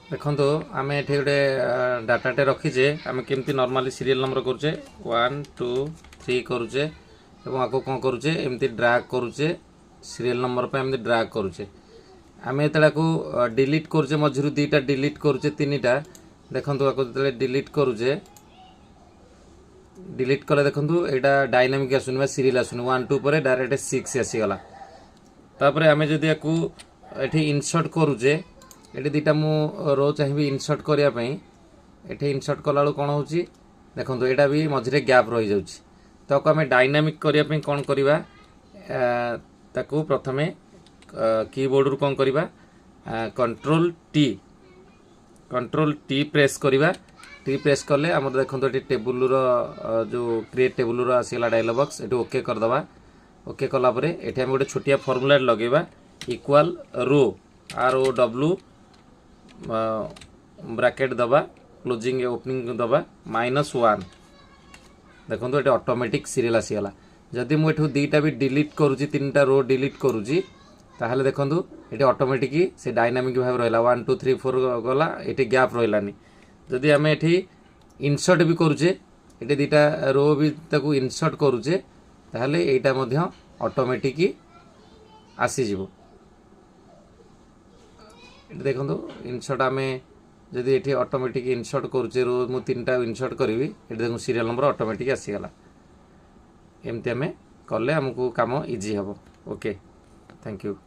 ଦେଖନ୍ତୁ ଆମେ ଏଠି ଗୋଟେ ଡାଟାଟେ ରଖିଛେ ଆମେ କେମିତି ନର୍ମାଲି ସିରିଏଲ୍ ନମ୍ବର କରୁଛେ 1 2 3 କରୁଛେ ଏବଂ ଆକୁ କ'ଣ କରୁଛେ ଏମିତି ଡ୍ରାଗ୍ କରୁଛେ ସିରିଏଲ୍ ନମ୍ବର ପାଇଁ ଏମିତି ଡ୍ରାଗ୍ କରୁଛେ ଆମେ ଯେତେବେଳେ ଡିଲିଟ୍ କରୁଛେ ମଝିରୁ ଦୁଇଟା ଡିଲିଟ୍ କରୁଛେ ତିନିଟା ଦେଖନ୍ତୁ ଆକୁ ଯେତେବେଳେ ଡିଲିଟ୍ କରୁଛେ डिलीट कले देखो यहाँ डायनामिक आसुनि सीरियल आसुनि 1 2 पर डायरेक्ट 6 आसीगला तापर आम जदि ये इनसर्ट करुचे ये दुटा मु रो चाहिए इनसर्ट करने ये इनसर्ट कला कौन हो देखो यहाँ भी मझे गैप रही जाऊँगी तो आम डायनामिक करने कौन करवा प्रथमे कीबोर्ड रू कौन करवा कंट्रोल टी प्रेस करवा टी प्रेस कले आम देखो ये टेबुल जो क्रिएट टेबुल आसगला डायलॉग बॉक्स ये ओके करदे ओके कलापर ये आम गोटे छोटिया फर्मूला लगेगा इक्वाल रो ROW ब्रैकेट दबा क्लोजिंग ओपनिंग दबा -1 देखो ये ऑटोमेटिक सीरियल आसीगला जदि मुझे दुईटा भी डिलीट करुँची 3टा रो डिलीट करुँची ताहले देखो ये ऑटोमेटिक से डायनामिक भाव रहा 1 2 3 4 गला ये गैप रही जदि आम ये इनसर्ट भी करुचे ये दुटा रो भी ताकू इनसर्ट करुचे ताहले एटा मध्य ऑटोमेटिक आसीजिवो देखो इनसर्ट आम जदि ये ऑटोमेटिक इनसर्ट करुचे रो मु 3टा इनसर्ट करी ये देखो सीरियल नंबर ऑटोमेटिक आसीगला एमती आम कले आमको काम इजी हम ओके थैंक यू।